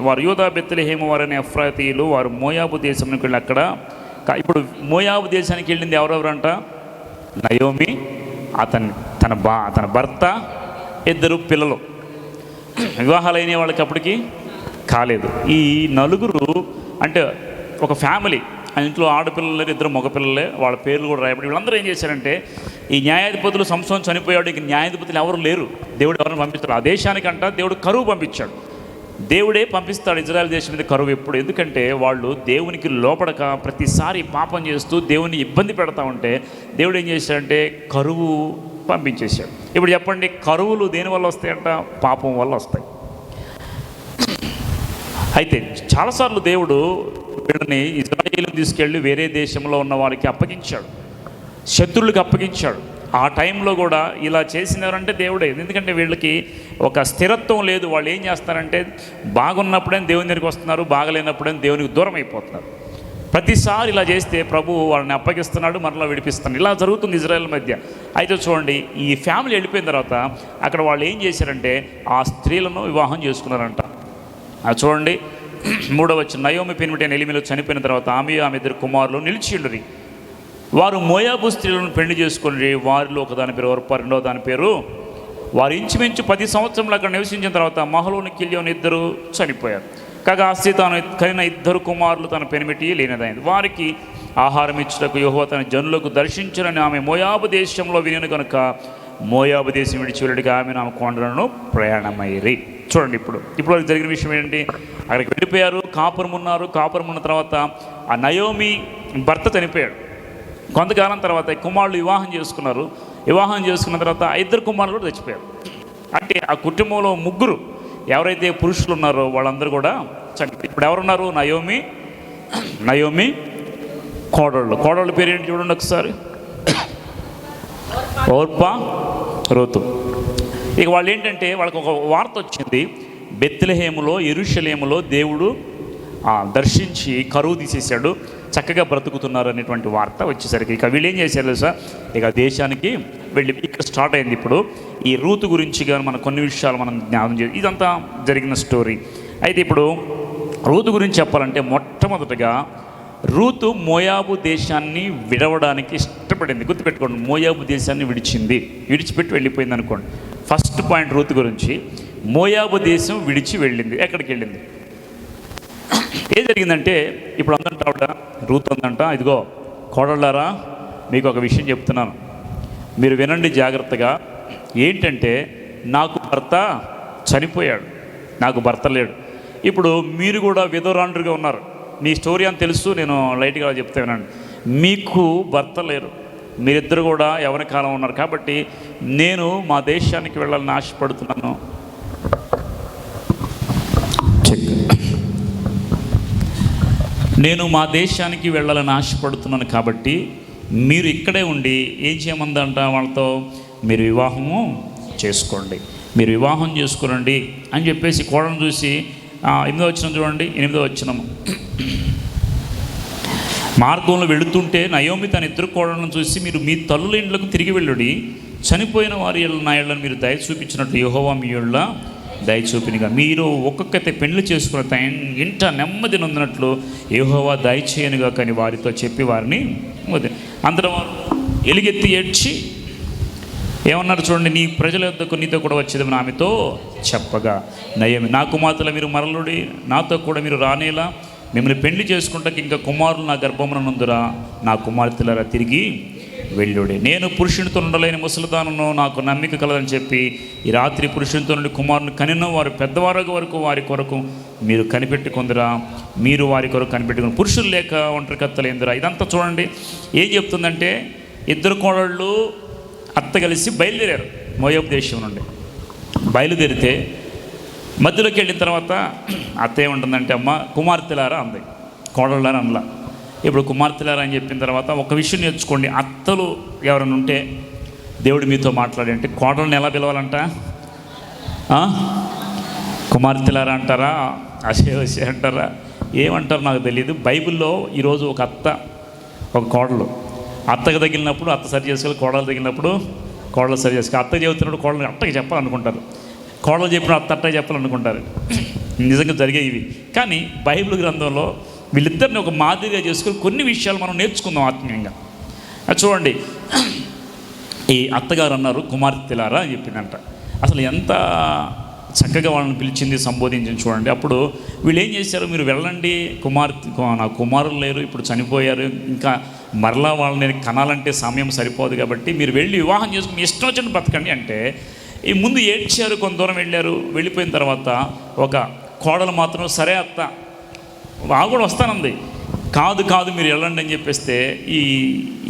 వారు యూదా బెత్లెహేము వారనే ఎఫ్రాతీయులు, వారు మోయాబు దేశంలోకి వెళ్ళి అక్కడ ఇప్పుడు మోయాబు దేశానికి వెళ్ళింది ఎవరెవరంట? నయోమి, తన భర్త, 2 పిల్లలు. వివాహాలు అయిన వాళ్ళకి అప్పటికి కాలేదు. ఈ నలుగురు అంటే ఒక ఫ్యామిలీ, ఆ ఇంట్లో ఆడపిల్లలు 2 మగపిల్లలే, వాళ్ళ పేర్లు కూడా రాయబడి. వీళ్ళందరూ ఏం చేశారంటే, ఈ న్యాయాధిపతులు సంసోన్ చనిపోయాడు, ఇక న్యాయాధిపతులు ఎవరు లేరు, దేవుడు ఎవరిని పంపిస్తాడు? ఆ దేశానికంట దేవుడు కరువు పంపించాడు. దేవుడే పంపిస్తాడు ఇజ్రాయెల్ దేశం మీద కరువు ఎప్పుడు. ఎందుకంటే వాళ్ళు దేవునికి లోపడక ప్రతిసారి పాపం చేస్తూ దేవుని ఇబ్బంది పెడతా ఉంటే దేవుడు ఏం చేశాడంటే కరువు పంపించేశాడు. ఇప్పుడు చెప్పండి, కరువులు దేని వల్ల వస్తాయంట? పాపం వల్ల వస్తాయి. అయితే చాలాసార్లు దేవుడు వీళ్ళని ఇజ్రాయేలుని తీసుకెళ్ళి వేరే దేశంలో ఉన్న వారికి అప్పగించాడు, శత్రువులకు అప్పగించాడు. ఆ టైంలో కూడా ఇలా చేసినారంటే దేవుడే. ఎందుకంటే వీళ్ళకి ఒక స్థిరత్వం లేదు. వాళ్ళు ఏం చేస్తారంటే బాగున్నప్పుడే దేవుని దగ్గరికి వస్తున్నారు, బాగలేనప్పుడే దేవునికి దూరం అయిపోతున్నారు. ప్రతిసారి ఇలా చేస్తే ప్రభువు వాళ్ళని అప్పగిస్తున్నాడు, మరలా విడిపిస్తున్నాడు. ఇలా జరుగుతుంది ఇజ్రాయెల్ మధ్య. అయితే చూడండి, ఈ ఫ్యామిలీ వెళ్ళిపోయిన తర్వాత అక్కడ వాళ్ళు ఏం చేశారంటే ఆ స్త్రీలను వివాహం చేసుకున్నారంట. అది చూడండి 3వ వచనం. నయోమి పెనిమిటి ఎలిమెలెకు చనిపోయిన తర్వాత ఆమె 2 కుమారులు నిలిచిండ్రి. వారు మోయాబు స్త్రీలను పెళ్లి చేసుకుని వారిలో ఒకదాని పేరు ఓర్పా, రెండవ దాని పేరు. వారు ఇంచుమించు 10 సంవత్సరంలో అక్కడ నివసించిన తర్వాత మహలోని కిల్యోని 2 చనిపోయారు. కాగా ఆస్తి తాను కలిగిన 2 కుమారులు తన పెనిమిటి లేనిదైంది. వారికి ఆహారం ఇచ్చుటకు యెహోవా తన జనులకు దర్శించనని ఆమె మోయాబు దేశంలో వినిన కనుక మోయాబు దేశం విడిచి వెళ్ళడిగా ఆమె ఆమె కొండలను ప్రయాణమయ్యి. చూడండి, ఇప్పుడు జరిగిన విషయం ఏంటి? అక్కడికి వెళ్ళిపోయారు, కాపురం ఉన్నారు. కాపురం ఉన్న తర్వాత ఆ నయోమి భర్త చనిపోయాడు. కొంతకాలం తర్వాత కుమారులు వివాహం చేసుకున్నారు. వివాహం చేసుకున్న తర్వాత 2 కుమారులు కూడా చచ్చిపోయారు. అంటే ఆ కుటుంబంలో 3 ఎవరైతే పురుషులు ఉన్నారో వాళ్ళందరూ కూడా చనిపోయారు. ఇప్పుడు ఎవరున్నారు? నయోమి కోడళ్ళు పేరు ఏంటి చూడండి ఒకసారి. Orpah, Ruth. ఇక వాళ్ళు ఏంటంటే వాళ్ళకి ఒక వార్త వచ్చింది, బెత్లెహేములో యెరూషలేములో దేవుడు దర్శించి కరువు తీసేశాడు, చక్కగా బ్రతుకుతున్నారు అనేటువంటి వార్త వచ్చేసరికి ఇక వీళ్ళు ఏం చేశారు తెలుసా? ఇక దేశానికి వెళ్ళి ఇక్కడ స్టార్ట్ అయింది. ఇప్పుడు ఈ రూతు గురించి కానీ మనం కొన్ని విషయాలు మనం జ్ఞాపకం చేయాలి. ఇదంతా జరిగిన స్టోరీ. అయితే ఇప్పుడు రూతు గురించి చెప్పాలంటే మొట్టమొదటిగా రూతు మోయాబు దేశాన్ని విడవడానికి ఇష్టపడింది. గుర్తుపెట్టుకోండి, మోయాబు దేశాన్ని విడిచిపెట్టి వెళ్ళిపోయింది అనుకోండి. ఫస్ట్ పాయింట్ రూతు గురించి, మోయాబు దేశం విడిచి వెళ్ళింది. ఎక్కడికి వెళ్ళింది? ఏం జరిగిందంటే ఇప్పుడు అందంట రూతు అందంట, ఇదిగో కోడళ్ళారా మీకు ఒక విషయం చెప్తున్నాను, మీరు వినండి జాగ్రత్తగా. ఏంటంటే నాకు భర్త చనిపోయాడు, నాకు భర్త లేడు. ఇప్పుడు మీరు కూడా విధవరాండ్రుగా ఉన్నారు. మీ స్టోరీ అని తెలుసు, నేను లైట్గా చెప్తే వినండి. మీకు భర్త లేరు, మీరిద్దరు కూడా యవ్వన కాలం ఉన్నారు. కాబట్టి నేను మా దేశానికి వెళ్ళాలని ఆశపడుతున్నాను. నేను మా దేశానికి వెళ్ళాలని ఆశపడుతున్నాను. కాబట్టి మీరు ఇక్కడే ఉండి ఏం చేయమందంట వాళ్ళతో, మీరు వివాహము చేసుకోండి, మీరు వివాహం చేసుకోనండి అని చెప్పేసి కోడను చూసి 8వ వచనం చూడండి. 8వ వచనం. మార్గంలో వెళుతుంటే నయోమి తన 2 కోడలను చూసి, మీరు మీ తల్లుల ఇండ్లకు తిరిగి వెళ్ళుడి, చనిపోయిన వారి నా ఇళ్ళను మీరు దయ చూపించినట్టు యెహోవా మీ ఇళ్ళ దయ చూపినగా, మీరు ఒక్కొక్కతే పెళ్లి చేసుకున్న తన ఇంట నెమ్మది నొందినట్లు యెహోవా దయ చేయనుగా కానీ వారితో చెప్పి వారిని అందరూ వారు ఎలుగెత్తి ఏడ్చి ఏమన్నారు చూడండి, నీ ప్రజల యొద్దకు నీతో కూడా వచ్చేది ఆమెతో చెప్పగా, నయోమి నా కుమార్తెల మీరు మరలుడి, నాతో కూడా మీరు రానేలా, మిమ్మల్ని పెళ్లి చేసుకుంటాకి ఇంకా కుమారులు నా గర్భమున నందురా, నా కుమార్తెలరా తిరిగి వెళ్ళుడే. నేను పురుషునితో ఉండలేని ముసలిదానను, నాకు నమ్మిక కలదని చెప్పి ఈ రాత్రి పురుషునితో నుండి కుమారుని కనిన వారు పెద్దవారు వరకు వారి కొరకు మీరు కనిపెట్టుకుందిరా, మీరు వారి కొరకు కనిపెట్టుకుని పురుషులు లేక ఒంటరి కత్తలేందిరా. ఇదంతా చూడండి ఏం చెప్తుందంటే, 2 కోడళ్ళు అత్త కలిసి బయలుదేరారు మోయాబు దేశం నుండి. బయలుదేరితే మధ్యలోకి వెళ్ళిన తర్వాత అత్త ఏముంటుందంటే, అమ్మ కుమార్తెలారా అంది, కోడళ్ళారా అనలా. ఇప్పుడు కుమార్తెలారా అని చెప్పిన తర్వాత ఒక విషయం నేర్చుకోండి, అత్తలు ఎవరైనా ఉంటే దేవుడు మీతో మాట్లాడి అంటే కోడళ్ళని ఎలా పిలవాలంట? కుమార్తెలారా అంటారా, అసేవసే అంటారా, ఏమంటారు నాకు తెలియదు. బైబిల్లో ఈరోజు ఒక అత్త ఒక కోడలు, అత్తకు తగిలినప్పుడు అత్త సరి చేసుకోవాలి, కోడలు తగిలినప్పుడు కోడలు సరి చేసుకోవాలి. అత్త చెబుతున్నప్పుడు కోడలు అత్తకి చెప్పాలనుకుంటారు, కోడలు చెప్పిన అత్త అట్టకి చెప్పాలనుకుంటారు. నిజంగా జరిగాయి ఇవి. కానీ బైబిల్ గ్రంథంలో వీళ్ళిద్దరిని ఒక మాదిరిగా చేసుకొని కొన్ని విషయాలు మనం నేర్చుకుందాం ఆత్మీయంగా. అది చూడండి, ఈ అత్తగారు అన్నారు కుమార్తెలారా అని చెప్పిందంట. అసలు ఎంత చక్కగా వాళ్ళని పిలిచింది, సంబోధించింది చూడండి. అప్పుడు వీళ్ళు ఏం చేశారు, మీరు వెళ్ళండి, నా కుమారులు లేరు, ఇప్పుడు చనిపోయారు, ఇంకా మరలా వాళ్ళని కనాలంటే సమయం సరిపోదు కాబట్టి మీరు వెళ్ళి వివాహం చేసుకుని ఇష్టం వచ్చిన బతకండి అంటే, ఈ ముందు ఏడ్చారు, కొంత దూరం వెళ్ళారు. వెళ్ళిపోయిన తర్వాత ఒక కోడలు మాత్రం సరే అత్త కూడా వస్తానంది. కాదు మీరు వెళ్ళండి అని చెప్పేస్తే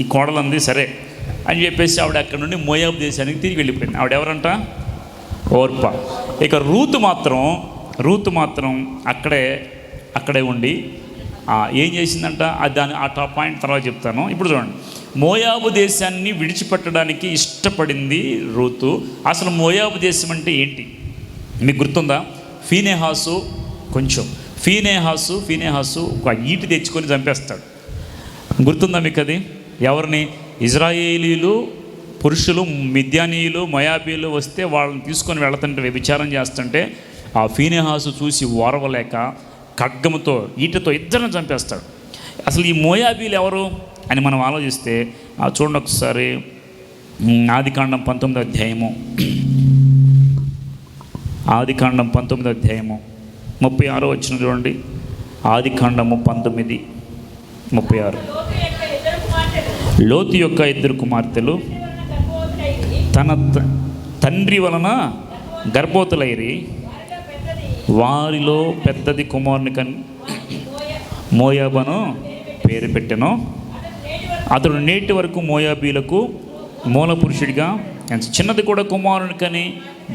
ఈ కోడలు అంది సరే అని చెప్పేసి ఆవిడ అక్కడ నుండి మోయాబు దేశానికి తిరిగి వెళ్ళిపోయింది. ఆవిడ ఎవరంట? ఓర్ప. ఇక రూతు మాత్రం అక్కడే ఉండి ఏం చేసిందంట, ఆ టాప్ పాయింట్ తర్వాత చెప్తాను. ఇప్పుడు చూడండి, మోయాబు దేశాన్ని విడిచిపెట్టడానికి ఇష్టపడింది రూతు. అసలు మోయాబు దేశం అంటే ఏంటి మీకు గుర్తుందా? ఫీనేహాసు ఒక ఈటి తెచ్చుకొని చంపేస్తాడు. గుర్తుందా మీకు అది? ఎవరిని? ఇజ్రాయేలీలు పురుషులు, మిద్యానీయులు, మోయాబీలు వస్తే వాళ్ళని తీసుకొని వెళుతుంటే, వ్యభిచారం చేస్తుంటే ఆ ఫీనేహాసు చూసి ఓర్వలేక ఖడ్గముతో, ఈటతో ఇద్దరిని చంపేస్తాడు. అసలు ఈ మోయాబీలు ఎవరు అని మనం ఆలోచిస్తే చూడండి ఒకసారి, ఆదికాండం 19వ అధ్యాయము 36వ వచనం చూడండి. ఆదికాండము 19:36. లోతు యొక్క ఇద్దరు కుమార్తెలు తన తండ్రి వలన గర్భవతులైరి, వారిలో పెద్దది కుమారుని మోయాబను పేరు పెట్టెను. అతడు నేటి వరకు మోయాబీలకు మూల పురుషుడిగా, చిన్నది కూడా కుమారుని కని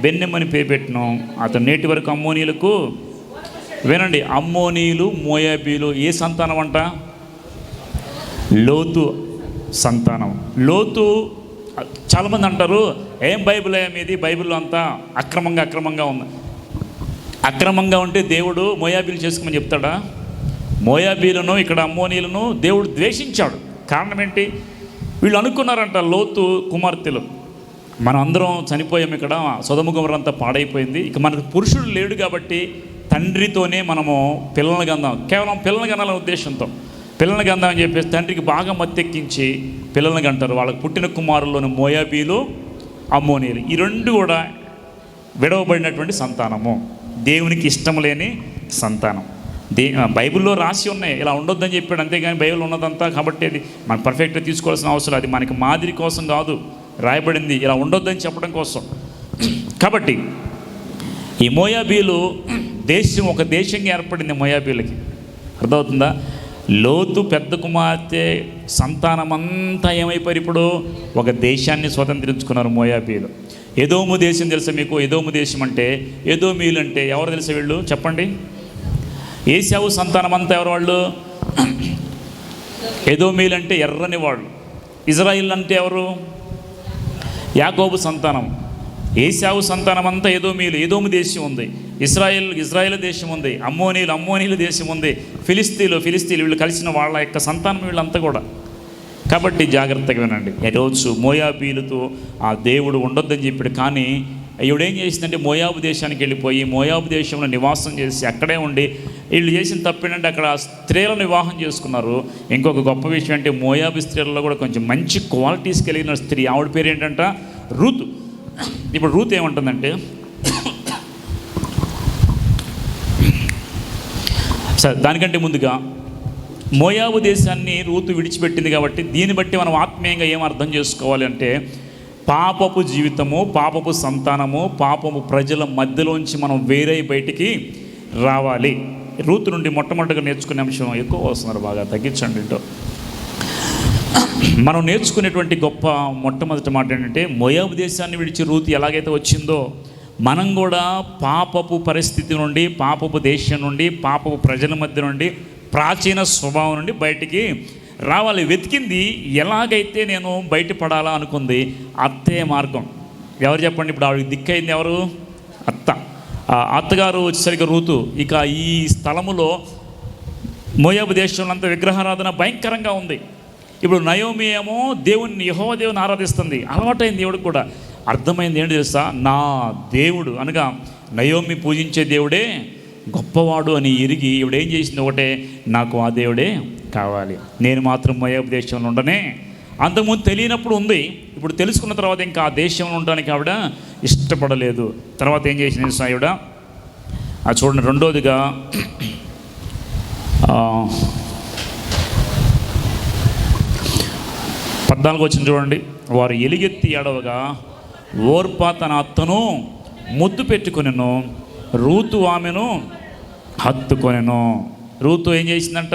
బెన్నెమని పేరు పెట్టెను. అతడు నేటి వరకు అమ్మోనీయులకు, వినండి, అమ్మోనీయులు మోయాబీలు ఏ సంతానం అంట? లోతు సంతానం. లోతు చాలామంది అంటారు, ఏం బైబిల్ మీది, బైబిల్లో అంతా అక్రమంగా ఉంది. అక్రమంగా ఉంటే దేవుడు మోయాబీలు చేసుకోమని చెప్తాడా? మోయాబీలను, ఇక్కడ అమ్మోనీయులను దేవుడు ద్వేషించాడు. కారణం ఏంటి? వీళ్ళు అనుకున్నారంట, లోతు కుమార్తెలు మనం అందరం చనిపోయాం, ఇక్కడ సొదొమ గొమొర్రా అంతా పాడైపోయింది, ఇక మనకు పురుషుడు లేడు కాబట్టి తండ్రితోనే మనము పిల్లల్ని కందాం, కేవలం పిల్లల్ని కనాలనే ఉద్దేశంతో పిల్లల్ని కందాం అని చెప్పేసి తండ్రికి బాగా మత్తెక్కించి పిల్లల్ని కంటారు. వాళ్ళకు పుట్టిన కుమారుల్లోని మోయాబీలు, అమ్మోనీయులు, ఈ రెండు కూడా విడవబడినటువంటి సంతానము, దేవునికి ఇష్టం లేని సంతానం. బైబిల్లో రాసి ఉన్నాయి, ఇలా ఉండొద్దని చెప్పాడు, అంతేగాని బైబిల్ ఉన్నదంతా కాబట్టి అది మనం పర్ఫెక్ట్గా తీసుకోవాల్సిన అవసరం, అది మనకి మాదిరి కోసం కాదు రాయబడింది, ఇలా ఉండొద్దని చెప్పడం కోసం. కాబట్టి ఈ మోయాబీలు దేశం ఒక దేశంగా ఏర్పడింది. మోయాబీలకి అర్థమవుతుందా? లోతు పెద్ద కుమార్తె సంతానమంతా ఏమైపోయారు, ఇప్పుడు ఒక దేశాన్ని స్వతంత్రించుకున్నారు మోయాబీలు. ఎదోము దేశం తెలుసా మీకు? ఎదోము దేశం అంటే, ఎదోమీలు అంటే ఎవరు తెలుసా వీళ్ళు చెప్పండి? ఏశావు సంతానం అంతా ఎవరు వాళ్ళు? ఎదోమీలు అంటే ఎర్రని వాళ్ళు. ఇజ్రాయిల్ అంటే ఎవరు? యాకోబు సంతానం. ఏశావు సంతానం అంతా ఎదోమీలు, ఎదోము దేశం ఉంది. ఇజ్రాయిల్ దేశం ఉంది. అమ్మోనీలు దేశం ఉంది. ఫిలిస్తీన్లు వీళ్ళు కలిసిన వాళ్ళ యొక్క సంతానం వీళ్ళంతా కూడా. కాబట్టి జాగ్రత్తగా వినండి. ఈరోజు మోయాబీలతో ఆ దేవుడు ఉండొద్దని చెప్పాడు, కానీ ఈవిడేం చేసిందంటే మోయాబు దేశానికి వెళ్ళిపోయి మోయాబు దేశంలో నివాసం చేసి అక్కడే ఉండి, వీళ్ళు చేసిన తప్పేంటంటే అక్కడ స్త్రీలను వివాహం చేసుకున్నారు. ఇంకొక గొప్ప విషయం అంటే మోయాబు స్త్రీలలో కూడా కొంచెం మంచి క్వాలిటీస్ కలిగిన స్త్రీ, ఆవిడ పేరు ఏంటంట? రూతు. ఇప్పుడు రూతు ఏమంటుందంటే, సరే దానికంటే ముందుగా మోయాబు దేశాన్ని రూతు విడిచిపెట్టింది కాబట్టి దీన్ని బట్టి మనం ఆత్మీయంగా ఏం అర్థం చేసుకోవాలి అంటే, పాపపు జీవితము, పాపపు సంతానము, పాపపు ప్రజల మధ్యలోంచి మనం వేరే బయటికి రావాలి. రూతు నుండి మొట్టమొదటిగా నేర్చుకునే అంశం ఎక్కువ వస్తున్నారు, బాగా తగ్గించండి. ఇంటో మనం నేర్చుకునేటువంటి గొప్ప మొట్టమొదటి మాట ఏంటంటే, మోయాబు దేశాన్ని విడిచి రూతు ఎలాగైతే వచ్చిందో మనం కూడా పాపపు పరిస్థితి నుండి, పాపపు దేశం నుండి, పాపపు ప్రజల మధ్య నుండి, ప్రాచీన స్వభావం నుండి బయటికి రావాలి. వెతికింది ఎలాగైతే నేను బయటపడాలా అనుకుంది, అత్తే మార్గం. ఎవరు చెప్పండి? ఇప్పుడు ఆవిడకి దిక్కైంది ఎవరు? అత్తగారు వచ్చేసరికి రూతు. ఇక ఈ స్థలములో మోయాబు దేశంలో అంతా విగ్రహారాధన భయంకరంగా ఉంది. ఇప్పుడు నయోమి ఏమో యెహోవా దేవుని ఆరాధిస్తుంది, అలవాటైంది. దేవుడికి కూడా అర్థమైంది ఏంటి తెలుసా? నా దేవుడు అనగా నయోమి పూజించే దేవుడే గొప్పవాడు అని ఎరిగి ఈవిడేం చేసింది ఒకటే, నాకు ఆ దేవుడే కావాలి, నేను మాత్రం మోయాబు దేశంలో ఉండనే. అంతకుముందు తెలియనప్పుడు ఉంది, ఇప్పుడు తెలుసుకున్న తర్వాత ఇంకా ఆ దేశంలో ఉండడానికి ఆవిడ ఇష్టపడలేదు. తర్వాత ఏం చేసింది ఆవిడ, చూడండి రెండోదిగా 14 వచ్చిన చూడండి. వారు ఎలుగెత్తి ఏడవగా ఓర్పా తన అత్తను ముద్దు పెట్టుకొనెను, రూతు ఆమెను హత్తుకొనెను. రూతు ఏం చేసిందంట,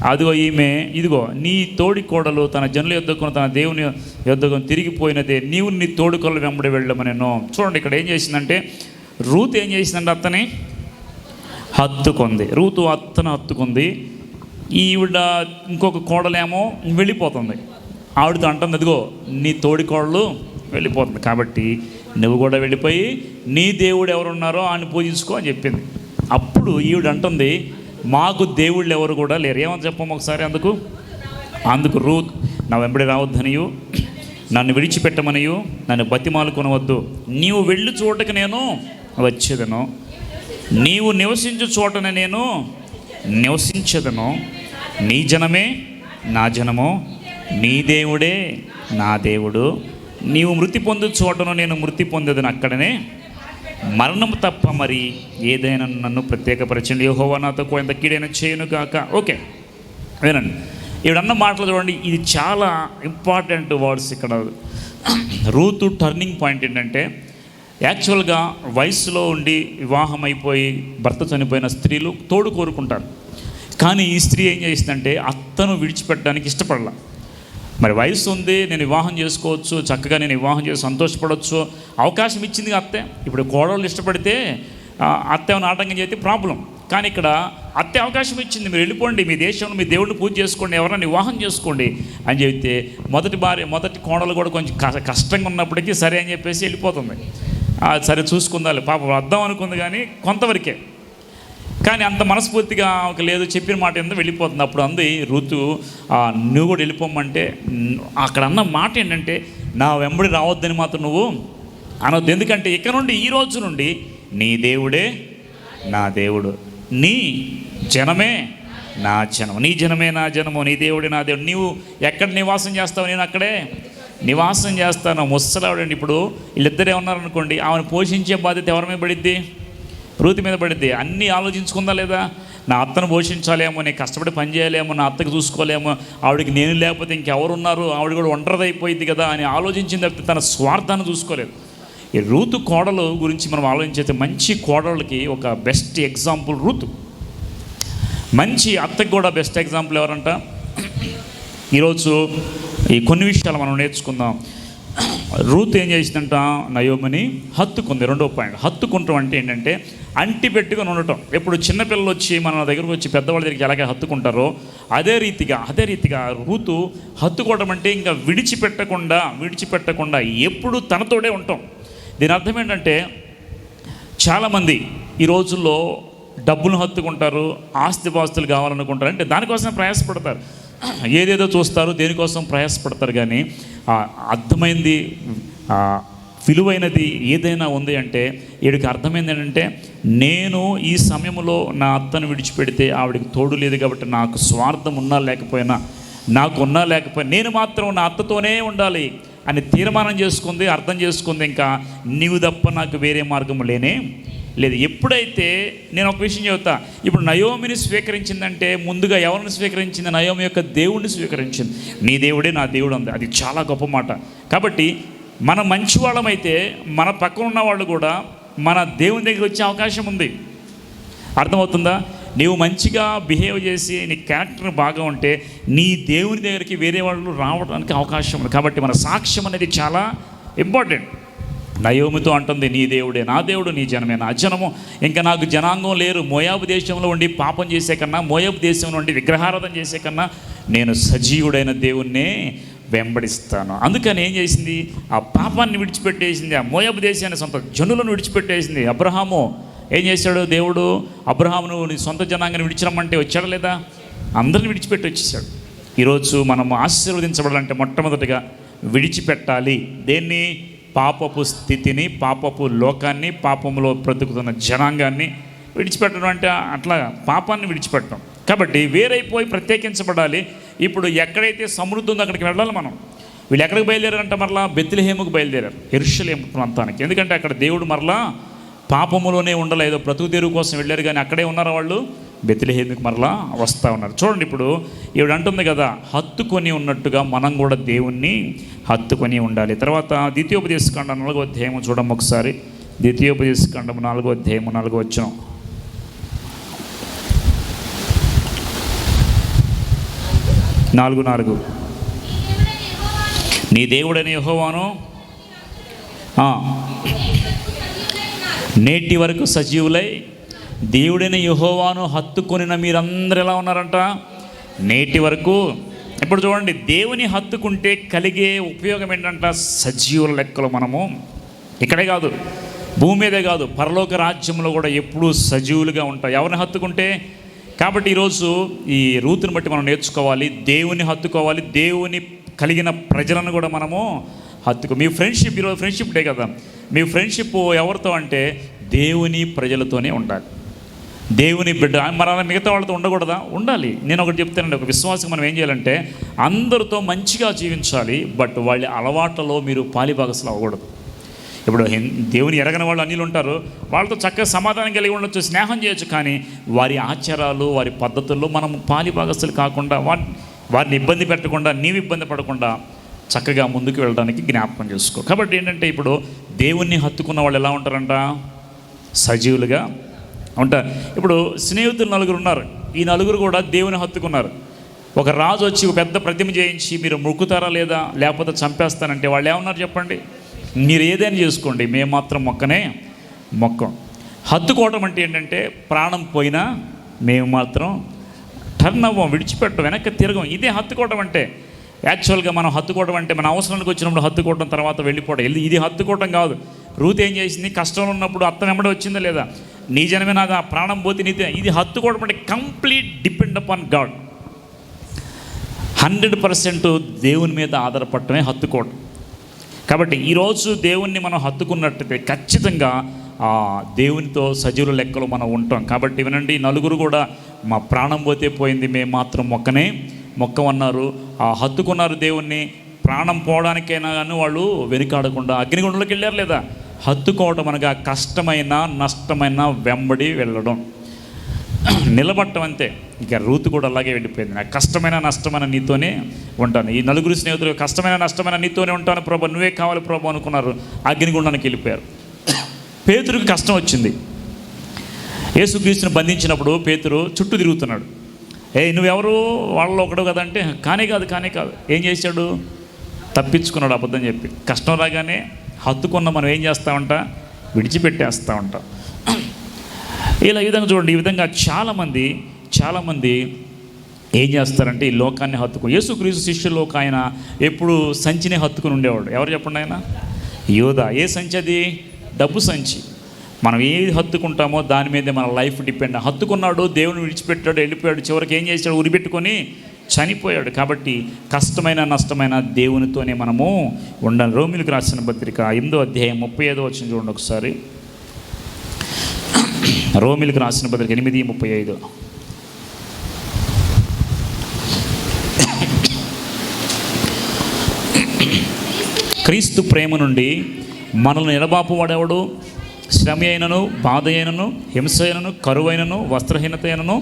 అదిగో ఈమె, ఇదిగో నీ తోడి కోడలు తన జనుల యొద్దకు తన దేవుని యొద్దకు తిరిగిపోయినదే, నీవు నీ తోడుకోళ్ళు వెంబడి వెళ్ళమనెను. చూడండి ఇక్కడ ఏం చేసిందంటే, రూతు ఏం చేసిందంటే అత్తని హత్తుకుంది. రూతు అత్తను హత్తుకుంది. ఈవిడ ఇంకొక కోడలేమో వెళ్ళిపోతుంది. ఆవిడతో అంటుంది, అదిగో నీ తోడి కోడలు వెళ్ళిపోతుంది, కాబట్టి నువ్వు కూడా వెళ్ళిపోయి నీ దేవుడు ఎవరున్నారో ఆయన పూజించుకో అని చెప్పింది. అప్పుడు ఈవిడ అంటుంది, మాకు దేవుళ్ళు ఎవరు కూడా లేరు. ఏమని చెప్పము ఒకసారి. అందుకు రూత్, నా వెంబడి రావద్దనియు, నన్ను విడిచిపెట్టమనియు, నన్ను బతిమాలు కొనవద్దు, నీవు వెళ్ళి చోటకి నేను వచ్చేదను, నీవు నివసించు చోటనే నేను నివసించదను, నీ జనమే నా జనము, నీ దేవుడే నా దేవుడు, నీవు మృతి పొందు చోటను నేను మృతి పొందేదను, అక్కడనే మరణం తప్ప మరి ఏదైనా నన్ను ప్రత్యేకపరచండి, యెహోవా నాతో ఎంత కీడైనా చేయను కాక. ఓకే, వినండి, ఈవిడన్న మాటలు చూడండి, ఇది చాలా ఇంపార్టెంట్ వర్డ్స్ ఇక్కడ. రూతు టర్నింగ్ పాయింట్ ఏంటంటే, యాక్చువల్గా వయసులో ఉండి వివాహం అయిపోయి భర్త చనిపోయిన స్త్రీలు తోడు కోరుకుంటారు. కానీ ఈ స్త్రీ ఏం చేసిందంటే అత్తను విడిచిపెట్టడానికి ఇష్టపడాల. మరి వయసు ఉంది, నేను వివాహం చేసుకోవచ్చు, చక్కగా నేను వివాహం చేసి సంతోషపడవచ్చు, అవకాశం ఇచ్చింది అత్తే. ఇప్పుడు కోడళ్ళు ఇష్టపడితే అత్తే ఆటంకం చేస్తే ప్రాబ్లం. కానీ ఇక్కడ అత్తే అవకాశం ఇచ్చింది, మీరు వెళ్ళిపోండి, మీ దేశంలో మీ దేవుడిని పూజ చేసుకోండి, ఎవరైనా వివాహం చేసుకోండి అని చెబితే మొదటి కోడలు కూడా కొంచెం కష్టంగా ఉన్నప్పటికీ సరే అని చెప్పేసి వెళ్ళిపోతుంది. సరే చూసుకుందాలి, పాపం వద్దాం అనుకుంది కానీ కొంతవరకే. కానీ అంత మనస్ఫూర్తిగా ఒక లేదు, చెప్పిన మాట ఏందో వెళ్ళిపోతుంది. అప్పుడు అంది రూతు, నువ్వు కూడా వెళ్ళిపోమంటే, అక్కడ అన్న మాట ఏంటంటే, నా వెంబడి రావద్దని మాత్రం నువ్వు అనొద్దు. ఎందుకంటే ఇక నుండి ఈ రోజు నుండి నీ దేవుడే నా దేవుడు, నీ జనమే నా జనము, నీ జనమే నా జనము, నీ దేవుడే నా దేవుడు. నీవు ఎక్కడ నివాసం చేస్తావు, నేను అక్కడే నివాసం చేస్తాను. ముసలావిడండి. ఇప్పుడు వీళ్ళిద్దరే ఉన్నారనుకోండి, ఆమెను పోషించే బాధ్యత ఎవరి మీద పడిద్ది? రూతు మీద పడిద్ది. అన్నీ ఆలోచించుకుందా లేదా? నా అత్తను పోషించాలేమో, నేను కష్టపడి పని చేయలేమో, నా అత్తకు చూసుకోలేమో, ఆవిడకి నేను లేకపోతే ఇంకెవరున్నారు, ఆవిడ కూడా ఒంటరిది అయిపోయింది కదా అని ఆలోచించింది తప్పితే తన స్వార్థాన్ని చూసుకోలేదు. ఈ రూతు కోడలు గురించి మనం ఆలోచించే మంచి కోడళ్ళకి ఒక బెస్ట్ ఎగ్జాంపుల్ రూతు. మంచి అత్తకు కూడా బెస్ట్ ఎగ్జాంపుల్ ఎవరంట? ఈరోజు ఈ కొన్ని విషయాలు మనం నేర్చుకుందాం. రూత్ ఏం చేసిందంట, నయోమిని హత్తుకుంది. రెండో పాయింట్, హత్తుకుంటాం అంటే ఏంటంటే అంటి పెట్టుకొని ఉండటం. ఎప్పుడు చిన్నపిల్లలు వచ్చి మన దగ్గరకు వచ్చి పెద్దవాళ్ళ దగ్గరికి ఎలాగే హత్తుకుంటారో అదే రీతిగా రూతు హత్తుకోవడం అంటే ఇంకా విడిచిపెట్టకుండా ఎప్పుడు తనతోడే ఉంటాం. దీని అర్థం ఏంటంటే, చాలామంది ఈ రోజుల్లో డబ్బులు హత్తుకుంటారు, ఆస్తిపాస్తులు కావాలనుకుంటారు, అంటే దానికోసం ప్రయాసపడతారు, ఏదేదో చూస్తారు, దేనికోసం ప్రయాసపడతారు. కానీ అర్థమైంది, విలువైనది ఏదైనా ఉంది అంటే వీడికి అర్థమైంది ఏంటంటే, నేను ఈ సమయంలో నా అత్తను విడిచిపెడితే ఆవిడికి తోడు లేదు కాబట్టి నాకు స్వార్థం ఉన్నా లేకపోయినా నేను మాత్రం నా అత్తతోనే ఉండాలి అని తీర్మానం చేసుకుంది, అర్థం చేసుకుంది. ఇంకా నీవు తప్ప నాకు వేరే మార్గం లేనే లేదు. ఎప్పుడైతే నేను ఒక విషయం చెబుతా, ఇప్పుడు నయోమిని స్వీకరించిందంటే ముందుగా ఎవరిని స్వీకరించింది? నయోమి యొక్క దేవుడిని స్వీకరించింది. నీ దేవుడే నా దేవుడు అంది. అది చాలా గొప్ప మాట. కాబట్టి మనం మంచి వాళ్ళమైతే మన పక్కన ఉన్న వాళ్ళు కూడా మన దేవుని దగ్గర వచ్చే అవకాశం ఉంది. అర్థమవుతుందా? నీవు మంచిగా బిహేవ్ చేసి నీ క్యారెక్టర్ బాగా ఉంటే నీ దేవుని దగ్గరికి వేరే వాళ్ళు రావడానికి అవకాశం ఉంది. కాబట్టి మన సాక్ష్యం అనేది చాలా ఇంపార్టెంట్. నయోమితో అంటుంది, నీ దేవుడే నా దేవుడు, నీ జనమే నా జనము, ఇంకా నాకు జనాంగం లేరు. మోయాబు దేశంలో ఉండి పాపం చేసే కన్నా, మోయాబు దేశంలో ఉండి విగ్రహారాధన చేసే కన్నా నేను సజీవుడైన దేవుణ్ణే వెంబడిస్తాను. అందుకని ఏం చేసింది? ఆ పాపాన్ని విడిచిపెట్టేసింది, ఆ మోయాబు దేశాన్ని సొంత జనులను విడిచిపెట్టేసింది. అబ్రహాము ఏం చేశాడు? దేవుడు అబ్రహామును నీ సొంత జనాంగాన్ని విడిచిరమ్మంటే వచ్చాడా లేదా? అందరిని విడిచిపెట్టి వచ్చేసాడు. ఈరోజు మనం ఆశీర్వదించబడాలంటే మొట్టమొదటిగా విడిచిపెట్టాలి. దేన్ని? పాపపు స్థితిని, పాపపు లోకాన్ని, పాపంలో బ్రతుకుతున్న జనాంగాన్ని విడిచిపెట్టడం అంటే అట్లా పాపాన్ని విడిచిపెట్టడం. కాబట్టి వేరైపోయి ప్రత్యేకించబడాలి. ఇప్పుడు ఎక్కడైతే సమృద్ధి ఉందో అక్కడికి వెళ్ళాలి మనం. వీళ్ళు ఎక్కడికి బయలుదేరారంటే మరలా బెత్లెహేముకు బయలుదేరారు, యెరూషలేము ప్రాంతానికి. ఎందుకంటే అక్కడ దేవుడు మరలా పాపములోనే ఉండలేదు, బ్రతుకు తెరువు కోసం వెళ్ళారు. కానీ అక్కడే ఉన్నారు వాళ్ళు, బెత్లెహేముకి మరలా వస్తూ ఉన్నారు. చూడండి, ఇప్పుడు ఈవిడ అంటుంది కదా, హత్తుకొని ఉన్నట్టుగా మనం కూడా దేవుణ్ణి హత్తుకొని ఉండాలి. తర్వాత ద్వితీయోపదేశకాండం 4వ అధ్యాయము చూడము ఒకసారి. ద్వితీయోపదేశకాండం 4వ అధ్యాయము 4వ వచనం. నాలుగు నీ దేవుడైన యెహోవాను నేటి వరకు సజీవులై దేవుడైన యెహోవాను హత్తుకొనిన మీరందరూ ఎలా ఉన్నారంట? నేటి వరకు. ఇప్పుడు చూడండి, దేవుని హత్తుకుంటే కలిగే ఉపయోగం ఏంటంట? సజీవుల లెక్కలో మనము ఇక్కడే కాదు, భూమి మీదే కాదు, పరలోక రాజ్యంలో కూడా ఎప్పుడూ సజీవులుగా ఉంటాయి ఎవరిని హత్తుకుంటే. కాబట్టి ఈరోజు ఈ రూతుని బట్టి మనం నేర్చుకోవాలి, దేవుని హత్తుకోవాలి, దేవుని కలిగిన ప్రజలను కూడా మనము మీ ఫ్రెండ్షిప్, ఈరోజు ఫ్రెండ్షిప్ డే కదా, మీ ఫ్రెండ్షిప్ ఎవరితో అంటే దేవుని ప్రజలతోనే ఉండాలి. దేవుని బిడ్డ మన మిగతా వాళ్ళతో ఉండకూడదా? ఉండాలి. నేను ఒకటి చెప్తానండి, ఒక విశ్వాసం మనం ఏం చేయాలంటే అందరితో మంచిగా జీవించాలి, బట్ వాళ్ళ అలవాట్లలో మీరు పాలిభాగస్లు అవ్వకూడదు. ఇప్పుడు దేవుని ఎరగని వాళ్ళు అన్నిలు ఉంటారు, వాళ్ళతో చక్కగా సమాధానం కలిగి ఉండొచ్చు, స్నేహం చేయొచ్చు, కానీ వారి ఆచారాలు, వారి పద్ధతుల్లో మనం పాలిభాగస్తులు కాకుండా, వారిని ఇబ్బంది పెట్టకుండా, నీవు ఇబ్బంది పడకుండా చక్కగా ముందుకు వెళ్ళడానికి జ్ఞాపకం చేసుకో. కాబట్టి ఏంటంటే ఇప్పుడు దేవుణ్ణి హత్తుకున్న వాళ్ళు ఎలా ఉంటారంట? సజీవులుగా ఉంటారు. ఇప్పుడు స్నేహితులు 4 ఉన్నారు, ఈ 4 కూడా దేవుని హత్తుకున్నారు. ఒక రాజు వచ్చి ఒక పెద్ద ప్రతిమ చేయించి మీరు మొక్కుతారా లేదా, లేకపోతే చంపేస్తానంటే వాళ్ళు ఏమన్నారు చెప్పండి? మీరు ఏదైనా చేసుకోండి, మేము మాత్రం మొక్కం. హత్తుకోవడం అంటే ఏంటంటే ప్రాణం పోయినా మేము మాత్రం టర్న్ అవ్వం, విడిచిపెట్టం, వెనక్కి తిరగం. ఇదే హత్తుకోవడం అంటే. యాక్చువల్గా మనం హత్తుకోవడం అంటే మన అవసరానికి వచ్చినప్పుడు హత్తుకోవడం, తర్వాత వెళ్ళిపోవడం. ఇది హత్తుకోవడం కాదు. రూత్ ఏం చేసింది? కష్టంలో ఉన్నప్పుడు అత్త వెంబడి వచ్చిందా లేదా? నీ జనమే నాది, ఆ ప్రాణం పోతే నీదే. ఇది హత్తుకోవడం అంటే కంప్లీట్ డిపెండ్ అపాన్ గాడ్. 100% దేవుని మీద ఆధారపడటమే హత్తుకోవడం. కాబట్టి ఈరోజు దేవుణ్ణి మనం హత్తుకున్నట్టయితే ఖచ్చితంగా దేవునితో సజీవుల లెక్కలో మనం ఉంటాం. కాబట్టి వినండి, 4 కూడా మా ప్రాణం పోతే పోయింది, మేము మాత్రం మొక్కమన్నారు. హత్తుకున్నారు దేవుణ్ణి. ప్రాణం పోవడానికైనా కానీ వాళ్ళు వెనుకాడకుండా అగ్నిగుండంలోకి వెళ్ళారు లేదా? హత్తుకోవటం అనగా కష్టమైన నష్టమైన వెంబడి వెళ్ళడం, నిలబట్టం అంతే. ఇక రూతు కూడా అలాగే వెళ్ళిపోయింది. నాకు కష్టమైన నష్టమైన నీతోనే ఉంటాను. ఈ 4 స్నేహితులు కష్టమైన నష్టమైన నీతోనే ఉంటాను ప్రభు, నువ్వే కావాలి ప్రభు అనుకున్నారు, అగ్నిగుండానికి వెళ్ళిపోయారు. పేతురుకి కష్టం వచ్చింది. యేసుక్రీస్తుని బంధించినప్పుడు పేతురు చుట్టూ తిరుగుతున్నాడు. నువ్వెవరు వాళ్ళలో ఒకడు కదంటే కానే కాదు. ఏం చేశాడు? తప్పించుకున్నాడు అబద్ధం చెప్పి. కష్టం రాగానే హత్తుకున్న మనం ఏం చేస్తామంట? విడిచిపెట్టేస్తూ ఉంటాం. ఈ విధంగా చూడండి, ఈ విధంగా చాలామంది ఏం చేస్తారంటే ఈ లోకాన్ని హత్తుకుని. యేసుక్రీస్తు శిష్యుల్లో ఒక ఆయన ఎప్పుడు సంచిని హత్తుకుని ఉండేవాడు. ఎవరు చెప్పండి? ఆయన యోధ. ఏ సంచి అది? డబ్బు సంచి. మనం ఏది హత్తుకుంటామో దాని మీదే మన లైఫ్ డిపెండ్. హత్తుకున్నాడు, దేవుని విడిచిపెట్టాడు, వెళ్ళిపోయాడు, చివరికి ఏం చేశాడు? ఉరిపెట్టుకొని చనిపోయాడు. కాబట్టి కష్టమైన నష్టమైన దేవునితోనే మనము ఉండాలి. రోమిలకు రాసిన పత్రిక 8వ అధ్యాయం 35వ వచనం చూడండి ఒకసారి. రోమిలకు రాసిన పత్రిక 8:35. క్రీస్తు ప్రేమ నుండి మనల్ని ఎడబాపువాడెవడు? శ్రమ అయినను, బాధ అయినను, హింస అయినను, కరువైనను, వస్త్రహీనత అయినను,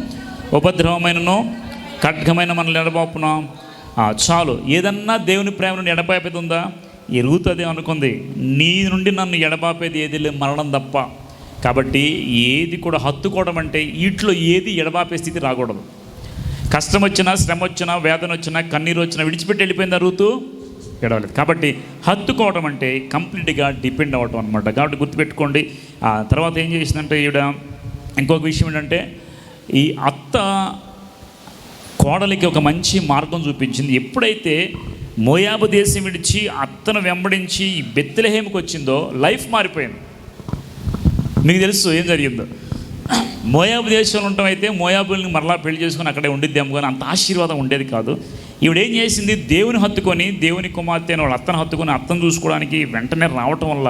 ఉపద్రవమైనను, ఖడ్గమైన మనల్ని ఎడబాపున చాలు. ఏదన్నా దేవుని ప్రేమ నుండి ఎడబాపేది ఉందా? ఈ రూతు అదే అనుకుంది, నీ నుండి నన్ను ఎడబాపేది ఏది లేదు, మరణం తప్ప. కాబట్టి ఏది కూడా హత్తుకోవడం అంటే వీటిలో ఏది ఎడబాపే స్థితి రాకూడదు. కష్టం వచ్చినా, శ్రమ వచ్చినా, వేదన వచ్చినా, కన్నీరు వచ్చినా విడిచిపెట్టి వెళ్ళిపోయిందా రూతు? ఎడవలేదు. కాబట్టి హత్తుకోవడం అంటే కంప్లీట్గా డిపెండ్ అవ్వటం అనమాట. కాబట్టి గుర్తుపెట్టుకోండి. తర్వాత ఏం చేసిందంటే ఈవిడ ఇంకొక విషయం ఏంటంటే, ఈ అత్త కోడలికి ఒక మంచి మార్గం చూపించింది. ఎప్పుడైతే మోయాబు దేశం విడిచి అత్తను వెంబడించి బెత్లెహేముకి వచ్చిందో లైఫ్ మారిపోయింది. మీకు తెలుసు ఏం జరిగిందో. మోయాబు దేశంలో ఉండటం అయితే మోయాబుల్ని మరలా పెళ్లి చేసుకొని అక్కడే ఉండిద్దాము, కానీ అంత ఆశీర్వాదం ఉండేది కాదు. ఈవిడేం చేసింది, దేవుని హత్తుకొని, దేవుని కుమార్తె అని వాళ్ళ అత్తను హత్తుకొని అత్తను చూసుకోవడానికి వెంటనే రావటం వల్ల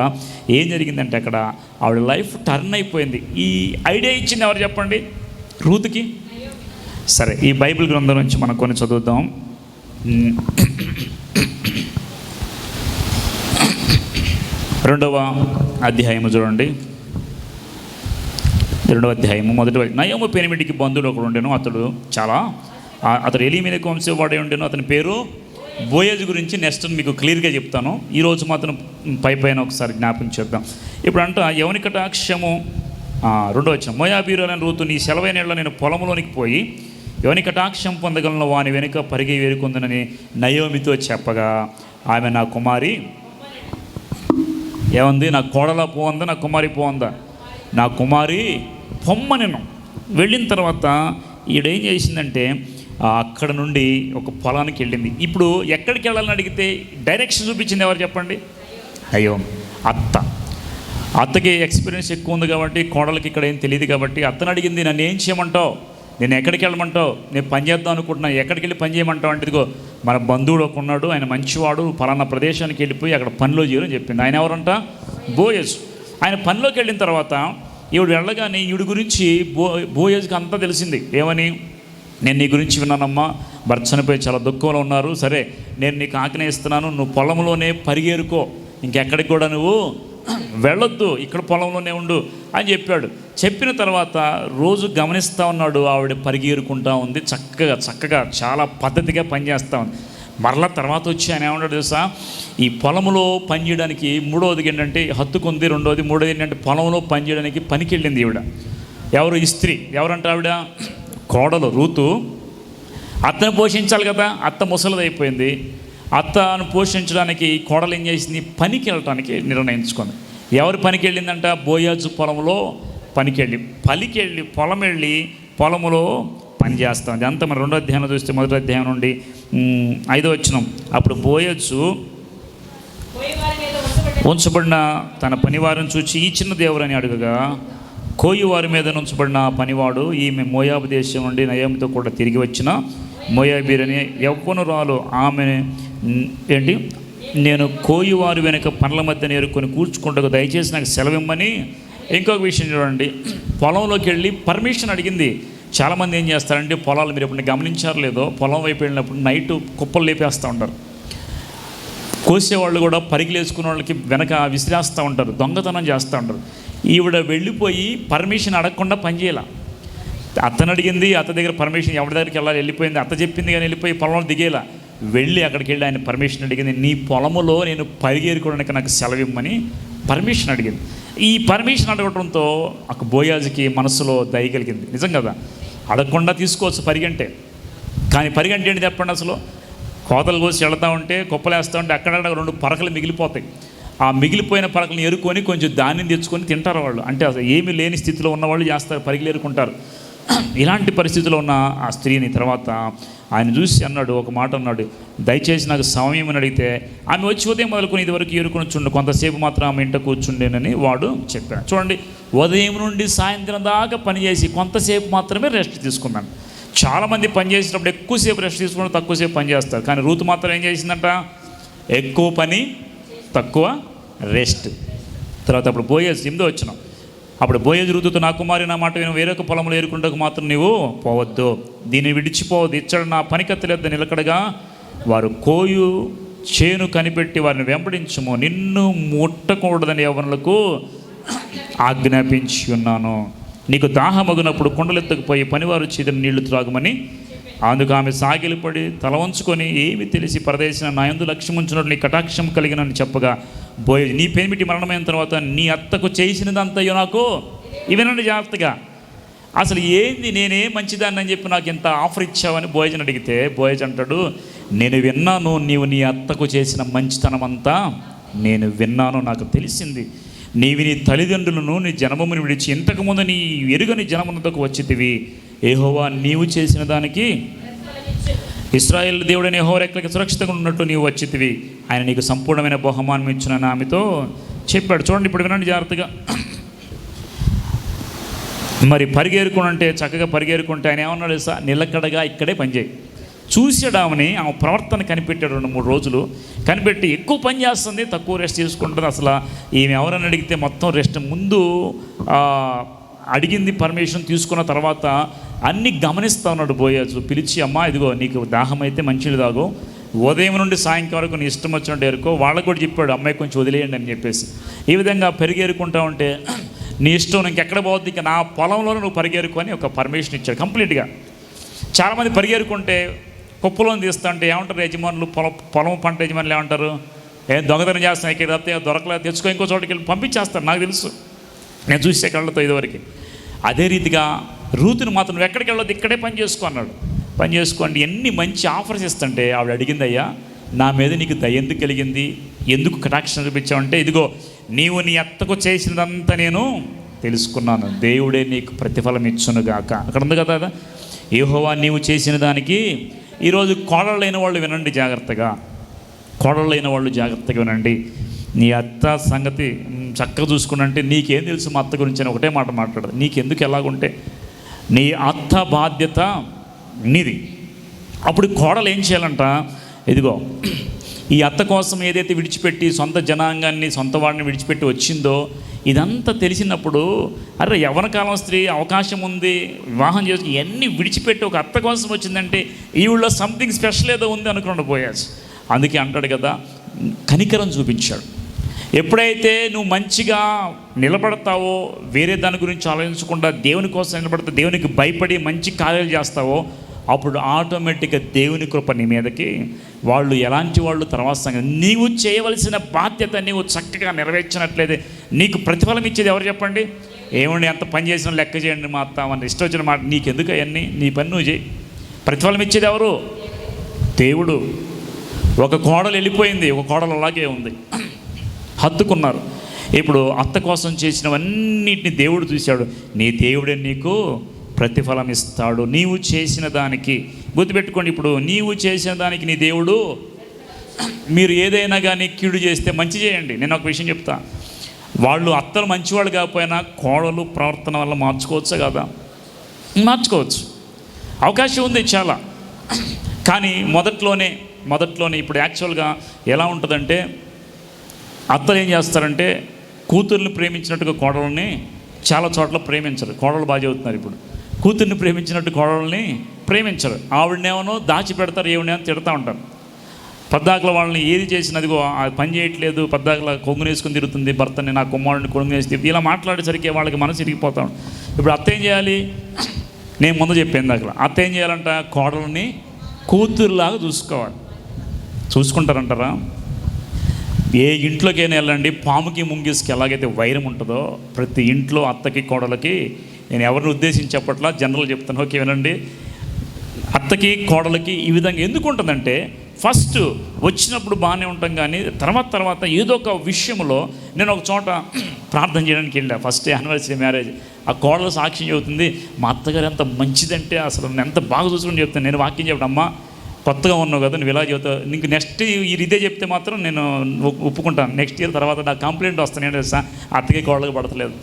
ఏం జరిగిందంటే అక్కడ ఆవిడ లైఫ్ టర్న్ అయిపోయింది. ఈ ఐడియా ఇచ్చింది ఎవరు చెప్పండి? రూతుకి. సరే, ఈ బైబిల్ గ్రంథం నుంచి మనం కొన్ని చదువుతాం. 2వ అధ్యాయము చూడండి. 2వ అధ్యాయము 1వ. నయోము పెనిమిటికి బంధువుడు ఒకడు ఉండెను. అతడు ఎలీమెలెకు వంశవాడే ఉండెను. అతని పేరు బోయజు. గురించి నెక్స్ట్ మీకు క్లియర్గా చెప్తాను. ఈరోజు మాత్రం పైన ఒకసారి జ్ఞాపకం చేద్దాం. ఇప్పుడు యవని కటాక్షము 2వ వచనం. మోయాబీయులైన రూతు, నీ సెలవైన ఏళ్ల నేను పొలంలోనికి పోయి ఎవని కటాక్షం పొందగలను వాని వెనుక పరిగి వేరుకుందనని నయోమితో చెప్పగా, ఆమె నా కుమారి ఏముంది, నా కోడలా పోందా, నా కుమారి పోందా? నా కుమారి పొమ్మనెను. వెళ్ళిన తర్వాత ఈడేం చేసిందంటే అక్కడ నుండి ఒక పొలానికి వెళ్ళింది. ఇప్పుడు ఎక్కడికి వెళ్ళాలని అడిగితే డైరెక్షన్ చూపించింది ఎవరు చెప్పండి? అయ్యో, అత్తకి ఎక్స్పీరియన్స్ ఎక్కువ ఉంది కాబట్టి, కోడలకి ఇక్కడ ఏం తెలియదు కాబట్టి అత్తను అడిగింది, నన్ను ఏం చేయమంటావు, నేను ఎక్కడికి వెళ్ళమంటావు, నేను పని చేద్దాం అనుకుంటున్నా, ఎక్కడికి వెళ్ళి పని చేయమంటావు అంటే, ఇదిగో మన బంధువుడు ఒక ఉన్నాడు, ఆయన మంచివాడు, పలానా ప్రదేశానికి వెళ్ళిపోయి అక్కడ పనిలో చేయని చెప్పింది. ఆయన ఎవరంట? బోయజు. ఆయన పనిలోకి వెళ్ళిన తర్వాత ఈవిడు వెళ్ళగానే ఈవిడ గురించి బోయజుకి అంతా తెలిసింది. ఏమని? నేను నీ గురించి విన్నానమ్మా, భర్త చనిపోయి చాలా దుఃఖంలో ఉన్నారు, సరే నేను నీకు ఆజ్ఞయిస్తున్నాను, నువ్వు పొలంలోనే పరిగేరుకో, ఇంకెక్కడికి కూడా నువ్వు వెళ్ళొద్దు, ఇక్కడ పొలంలోనే ఉండు అని చెప్పాడు. చెప్పిన తర్వాత రోజు గమనిస్తూ ఉన్నాడు, ఆవిడ పరిగేరుకుంటూ ఉంది, చక్కగా చాలా పద్ధతిగా పనిచేస్తూ ఉంది. మరలా తర్వాత వచ్చి ఆయన ఏమన్నాడు తెలుసా, ఈ పొలంలో పనిచేయడానికి 3వది ఏంటంటే హత్తుకుంది, 2వది 3వది ఏంటంటే పొలంలో పనిచేయడానికి పనికి వెళ్ళింది ఈవిడ. ఎవరు? ఇస్త్రీ. ఎవరంటే ఆవిడ? కోడలు రూతు. అత్తను పోషించాలి కదా, అత్త ముసలిదైపోయింది. అత్తను పోషించడానికి కోడలు ఏం చేసింది, పనికి వెళ్ళటానికి నిర్ణయించుకుంది. ఎవరు పనికి వెళ్ళిందంట? బోయాజు పొలంలో పనికి పొలం వెళ్ళి పొలంలో పని చేస్తాం. అంతా మన 2వ అధ్యాయంలో చూస్తే 1వ అధ్యాయం నుండి 5వ వచనం. అప్పుడు బోయజు ఉంచబడిన తన పనివారిని చూచి, ఈ చిన్న దేవురని అడుగగా, కోయివారి మీద ఉంచబడిన పనివాడు, ఈమె మోయాబు దేశం నుండి నయోమితో కూడా తిరిగి వచ్చిన మోయాబీరని యవ్వనురాలు. ఆమె ఏంటి, నేను కోయివారి వెనుక పనుల మధ్య నేరుకొని కూర్చుకుంటూ దయచేసి నాకు సెలవిమ్మని. ఇంకొక విషయం చూడండి, పొలంలోకి వెళ్ళి పర్మిషన్ అడిగింది. చాలామంది ఏం చేస్తారంటే, పొలాలు మీరు ఎప్పుడు గమనించారు లేదో, పొలం వైపు వెళ్ళినప్పుడు నైట్ కుప్పలు లేపేస్తూ ఉంటారు. కోసేవాళ్ళు కూడా పరిగిలు వేసుకున్న వాళ్ళకి వెనక విసిరేస్తూ ఉంటారు, దొంగతనం చేస్తూ ఉంటారు. ఈవిడ వెళ్ళిపోయి పర్మిషన్ అడగకుండా పనిచేయాల. అత్తను అడిగింది, అత్త దగ్గర పర్మిషన్ ఎవరి దగ్గరికి వెళ్ళాలి, వెళ్ళిపోయింది. అత్త చెప్పింది కానీ వెళ్ళిపోయి పొలంలో దిగేలా. వెళ్ళి అక్కడికి వెళ్ళి ఆయన పర్మిషన్ అడిగింది, నీ పొలములో నేను పరిగేరుకోవడానికి నాకు సెలవిమ్మని పర్మిషన్ అడిగింది. ఈ పర్మిషన్ అడగడంతో ఒక బోయాజుకి మనసులో దయ కలిగింది. నిజం కదా, అడగకుండా తీసుకోవచ్చు పరిగంటే. కానీ పరిగంటే ఏంటి చెప్పండి? అసలు కోతలు కోసి వెళతా ఉంటే, కుప్పలేస్తూ ఉంటే అక్కడక్కడ 2 పరకలు మిగిలిపోతాయి. ఆ మిగిలిపోయిన పరకలను ఎరుకొని కొంచెం ధాన్యం తెచ్చుకొని తింటారు వాళ్ళు. అంటే అసలు ఏమీ లేని స్థితిలో ఉన్నవాళ్ళు చేస్తారు, పరిగెలు ఏరుకుంటారు. ఇలాంటి పరిస్థితిలో ఉన్న ఆ స్త్రీని తర్వాత ఆయన చూసి అన్నాడు, ఒక మాట అన్నాడు, దయచేసి నాకు సమయం అని అడిగితే, ఆమె వచ్చి ఉదయం మొదలుకొని ఇదివరకు ఏరుకొని చుండు, కొంతసేపు మాత్రం ఆమె ఇంట కూర్చుండేనని వాడు చెప్పాడు. చూడండి, ఉదయం నుండి సాయంత్రం దాకా పనిచేసి కొంతసేపు మాత్రమే రెస్ట్ తీసుకున్నాను. చాలామంది పని చేసినప్పుడు ఎక్కువసేపు రెస్ట్ తీసుకుని తక్కువసేపు పని చేస్తారు. కానీ రూతు మాత్రం ఏం చేసిందంట, ఎక్కువ పని తక్కువ రెస్ట్. తర్వాత అప్పుడు బోయజు 8వ వచనం. అప్పుడు బోయజు రూతుతో, నా కుమారి నా మాట విని వేరొక పొలంలో ఏరుకుంటకు మాత్రం నీవు పోవద్దు, దీన్ని విడిచిపోవద్దు, ఇచ్చడు నా పనికత్తెలెద్ద నిలకడగా వారు కోయు చేను కనిపెట్టి వారిని వెంబడించుము, నిన్ను ముట్టకూడదని యవ్వనులకు ఆజ్ఞాపించి ఉన్నాను. నీకు దాహమగునప్పుడు కుండలెత్తుకుపోయి పనివారు చేతిని నీళ్లు త్రాగమని. అందుకు ఆమె సాగిలిపడి తల వంచుకొని, ఏమి తెలిసి పరదేశిన నా యందు లక్ష్యం ఉంచినట్టు నీ కటాక్షం కలిగినని చెప్పగా, బోయజు, నీ పెనిమిటి మరణమైన తర్వాత నీ అత్తకు చేసినదంతయో నాకు ఇవేనండి జాగ్రత్తగా. అసలు ఏంది, నేనే మంచిదాన్ని అని చెప్పి నాకు ఇంత ఆఫర్ ఇచ్చావని బోయజుని అడిగితే, బోయజు అంటాడు, నేను విన్నాను, నీవు నీ అత్తకు చేసిన మంచితనం అంతా నేను విన్నాను, నాకు తెలిసింది. నీవి నీ తల్లిదండ్రులను నీ జనమును విడిచి ఇంతకుముందు నీ ఎరుగని జనమునకు వచ్చితివి. యెహోవా నీవు చేసిన దానికి, ఇశ్రాయేలు దేవుడైన యెహోవా రెక్కలకి సురక్షితంగా ఉన్నట్టు నీవు వచ్చితివి, ఆయన నీకు సంపూర్ణమైన బహుమానం ఇచ్చునని ఆమెతో చెప్పాడు. చూడండి, ఇప్పుడు వినండి జాగ్రత్తగా. మరి పరిగెరుకుని అంటే చక్కగా పరిగెరుకుంటే ఆయన ఏమన్నాడు సార్, నిలకడగా ఇక్కడే పనిచేయి. చూసాడు ఆమెని, ఆమె ప్రవర్తన కనిపెట్టాడు 2-3 రోజులు. కనిపెట్టి ఎక్కువ పని చేస్తుంది, తక్కువ రెస్ట్ తీసుకుంటుంది. అసలు ఈమె ఎవరైనా అడిగితే మొత్తం రెస్ట్. ముందు అడిగింది పర్మిషన్ తీసుకున్న తర్వాత అన్నీ గమనిస్తూ ఉన్నాడు బోయాజు. పిలిచి, అమ్మా ఇదిగో నీకు దాహం అయితే మంచిది తాగు, ఉదయం నుండి సాయంకాలం వరకు నీ ఇష్టం వచ్చినట్టు ఏరుకో. వాళ్ళకు కూడా చెప్పాడు, అమ్మాయి కొంచెం వదిలేయండి అని చెప్పేసి. ఈ విధంగా పెరిగేరుకుంటా ఉంటే నీ ఇష్టం, ఇంకెక్కడ పోవద్దు, ఇంకా నా పొలంలోనే నువ్వు పరిగెరుకొని ఒక పర్మిషన్ ఇచ్చాడు కంప్లీట్గా. చాలామంది పరిగెరుకుంటే కుప్పలోని తీస్తా అంటే ఏమంటారు యజమానులు, పొలం పంట యజమానులు ఏమంటారు, దొంగతనం చేస్తాను, ఇక్కడ తప్పితే దొరకలేదు, తెచ్చుకో, ఇంకో చోటుకి వెళ్ళి పంపించేస్తారు. నాకు తెలుసు, నేను చూసే కళ్ళతో ఇదివరకు. అదే రీతిగా రూతుని మాత్రం నువ్వు ఎక్కడికి వెళ్ళొద్దు, ఇక్కడే పని చేసుకో అన్నాడు. పని చేసుకోండి. ఎన్ని మంచి ఆఫర్స్ ఇస్తుంటే ఆవిడ అడిగింది, అయ్యా నా మీద నీకు దయ ఎందుకు కలిగింది, ఎందుకు కటాక్షం చూపించావంటే, ఇదిగో నీవు నీ అత్తకు చేసినదంతా నేను తెలుసుకున్నాను, దేవుడే నీకు ప్రతిఫలం ఇచ్చునుగాక. అక్కడ ఉంది కదా, యెహోవా నీవు చేసిన దానికి. ఈరోజు కోడళ్ళైన వాళ్ళు వినండి జాగ్రత్తగా, కోడళ్ళైన వాళ్ళు జాగ్రత్తగా వినండి. నీ అత్త సంగతి చక్కగా చూసుకున్నంటే నీకేం తెలుసు మా అత్త గురించి అని ఒకటే మాట మాట్లాడదు. నీకెందుకు ఎలాగుంటే నీ అత్త బాధ్యత నీది. అప్పుడు కోడలు ఏం చేయాలంట, ఇదిగో ఈ అత్త కోసం ఏదైతే విడిచిపెట్టి సొంత జనాంగాన్ని, సొంత వాడిని విడిచిపెట్టి వచ్చిందో ఇదంతా తెలిసినప్పుడు, అరే యవ్వన కాలం స్త్రీ అవకాశం ఉంది, వివాహం చేసుకుని ఇవన్నీ విడిచిపెట్టి ఒక అత్త కోసం వచ్చిందంటే ఈవిడలో సంథింగ్ స్పెషల్ ఏదో ఉంది అనుకుని పోయాచ్చు. అందుకే అంటాడు కదా, కనికరం చూపించాడు. ఎప్పుడైతే నువ్వు మంచిగా నిలబడతావో, వేరే దాని గురించి ఆలోచించకుండా దేవుని కోసం నిలబడతావు, దేవునికి భయపడి మంచి కార్యాలు చేస్తావో, అప్పుడు ఆటోమేటిక్గా దేవుని కృప నీ మీదకి. వాళ్ళు ఎలాంటి వాళ్ళు తర్వాత సంగతి, నీవు చేయవలసిన బాధ్యత నీవు చక్కగా నెరవేర్చినట్లయితే నీకు ప్రతిఫలం ఇచ్చేది ఎవరు చెప్పండి? ఏమండి ఎంత పని చేసినా లెక్క చేయండి మా అత్త అని ఇష్టం వచ్చిన మాట, నీకెందుకు అవన్నీ, నీ పని నువ్వు చేయి. ప్రతిఫలం ఇచ్చేది ఎవరు? దేవుడు. ఒక కోడలు వెళ్ళిపోయింది, ఒక కోడలు అలాగే ఉంది, హత్తుకున్నారు. ఇప్పుడు అత్త కోసం చేసినవన్నిటిని దేవుడు చూశాడు. నీ దేవుడే నీకు ప్రతిఫలం ఇస్తాడు నీవు చేసిన దానికి. గుర్తుపెట్టుకోండి, ఇప్పుడు నీవు చేసిన దానికి నీ దేవుడు. మీరు ఏదైనా కానీ కీడు చేస్తే మంచి చేయండి. నేను ఒక విషయం చెప్తా, వాళ్ళు అత్తలు మంచివాళ్ళు కాకపోయినా కోడలు ప్రవర్తన వల్ల మార్చుకోవచ్చా కదా? మార్చుకోవచ్చు, అవకాశం ఉంది చాలా. కానీ మొదట్లోనే ఇప్పుడు యాక్చువల్గా ఎలా ఉంటుందంటే, అత్తలు ఏం చేస్తారంటే కూతుర్ని ప్రేమించినట్టుగా కోడల్ని చాలా చోట్ల ప్రేమించరు. కోడలు బాగా చెబుతున్నారు ఇప్పుడు, కూతుర్ని ప్రేమించినట్టు కోడల్ని ప్రేమించరు. ఆవిడనేమో దాచిపెడతారు, ఏమినేమో తిడతా ఉంటారు. పద్దాకల వాళ్ళని ఏది చేసినదిగో పని చేయట్లేదు, పద్దాకల కొంగునేసుకుని తిరుగుతుంది భర్తని, నా కుమారుడిని కొంగునేసి తిరుగుతుంది, ఇలా మాట్లాడేసరికి వాళ్ళకి మనసు ఇరిగిపోతాం. ఇప్పుడు అత్త ఏం చేయాలి? నేను ముందు చెప్పాను దాకా, అత్త ఏం చేయాలంట, కోడల్ని కూతురులాగా చూసుకోవాలి. చూసుకుంటారంటారా? ఏ ఇంట్లోకైనా వెళ్ళండి, పాముకి ముంగిస్కి ఎలాగైతే వైరం ఉంటుందో ప్రతి ఇంట్లో అత్తకి కోడలకి, నేను ఎవరిని ఉద్దేశించి చెప్పట్లా, జనరల్ చెప్తాను, ఓకే వినండి. అత్తకి కోడలకి ఈ విధంగా ఎందుకు ఉంటుందంటే, ఫస్ట్ వచ్చినప్పుడు బాగానే ఉంటాం, కానీ తర్వాత ఏదో ఒక విషయంలో, నేను ఒక చోట ప్రార్థన చేయడానికి వెళ్ళా, ఫస్ట్ యానివర్సరీ మ్యారేజ్. ఆ కోడలు సాక్ష్యం చెబుతుంది, మా అత్తగారు ఎంత మంచిదంటే అసలు ఎంత బాగా చూసుకుని చెప్తాను. నేను వాక్యం చెప్పడం, అమ్మ కొత్తగా ఉన్నావు కదా నువ్వు ఇలా చెబుతావు, నీకు నెక్స్ట్ ఇదే చెప్తే మాత్రం నేను ఒప్పుకుంటాను, నెక్స్ట్ ఇయర్ తర్వాత నాకు కంప్లైంట్ వస్తాను. ఏంటంటే అత్తకి కోడలకి పడతలేదు,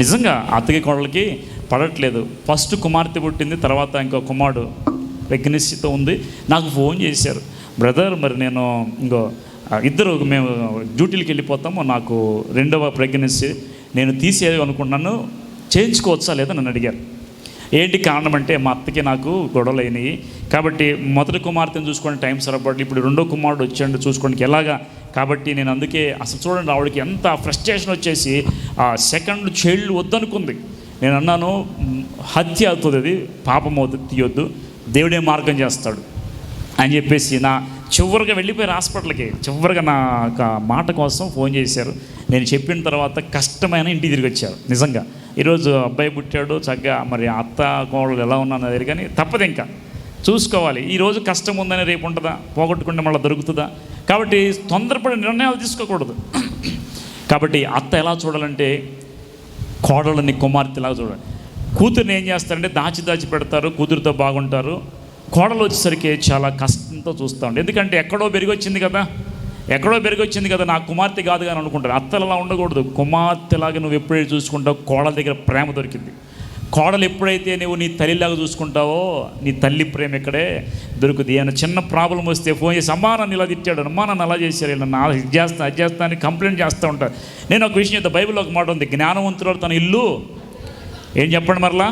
నిజంగా అత్తకి కోడలకి పడట్లేదు. ఫస్ట్ కుమార్తె పుట్టింది, తర్వాత ఇంకో కుమారుడు ప్రెగ్నెన్సీతో ఉంది. నాకు ఫోన్ చేశారు, బ్రదర్ మరి నేను ఇద్దరు మేము డ్యూటీలకు వెళ్ళిపోతాము, నాకు 2వ ప్రెగ్నెన్సీ నేను తీసేది అనుకున్నాను, చేయించుకోవచ్చా లేదా నన్ను అడిగారు. ఏంటి కారణం అంటే, మా అత్తకి నాకు గొడవలు అయినాయి కాబట్టి మొదటి కుమార్తెను చూసుకోండి టైం సరిపడి, ఇప్పుడు 2వ కుమారుడు వచ్చాడు చూసుకోండి ఎలాగా, కాబట్టి నేను అందుకే అసలు చూడండి ఆవిడకి ఎంత ఫ్రస్ట్రేషన్ వచ్చేసి ఆ సెకండ్ చైల్డ్ వద్దనుకుంది. నేను అన్నాను, హత్య అవుతుంది, అది పాపం అవుతుంది, తీయొద్దు, దేవుడే మార్గం చేస్తాడు అని చెప్పేసి నా చివరిగా వెళ్ళిపోయారు హాస్పిటల్కి. చివరిగా నా మాట కోసం ఫోన్ చేశారు. నేను చెప్పిన తర్వాత కష్టమైన ఇంటికి తిరిగి వచ్చారు. నిజంగా ఈరోజు అబ్బాయి పుట్టాడు చక్కగా, మరి అత్త కోడలు ఎలా ఉన్నాను దగ్గర, కానీ తప్పదు, ఇంకా చూసుకోవాలి. ఈరోజు కష్టం ఉందని రేపు ఉంటుందా, పోగొట్టుకుంటే మళ్ళీ దొరుకుతుందా? కాబట్టి తొందరపడి నిర్ణయాలు తీసుకోకూడదు. కాబట్టి అత్త ఎలా చూడాలంటే, కోడలని కుమార్తెలాగా చూడాలి. కూతుర్ని ఏం చేస్తారంటే దాచి పెడతారు, కూతురుతో బాగుంటారు. కోడలు వచ్చేసరికి చాలా కష్టంతో చూస్తూ ఉంటారు. ఎందుకంటే ఎక్కడో పెరిగి వచ్చింది కదా, ఎక్కడో పెరిగి వచ్చింది కదా, నా కుమార్తె కాదు అని అనుకుంటారు. అత్తలలా ఉండకూడదు. కుమార్తెలాగా నువ్వు ఎప్పుడైతే చూసుకుంటావు, కోడల దగ్గర ప్రేమ దొరికింది. కోడలు ఎప్పుడైతే నువ్వు నీ తల్లిలాగా చూసుకుంటావో, నీ తల్లి ప్రేమ ఇక్కడే దొరుకుతుంది. ఏమైనా చిన్న ప్రాబ్లం వస్తే ఫోన్ చేసి, అమ్మా నన్ను ఇలా తిట్టాడు, అమ్మా నన్ను అలా చేశారు, ఇలా ఇది చేస్తా అని కంప్లైంట్ చేస్తూ ఉంటారు. నేను ఒక విషయం చెప్తా, బైబిల్లో ఒక మాట ఉంది, జ్ఞానవంతుడు తన ఇల్లు ఏం చెప్పండి మరలా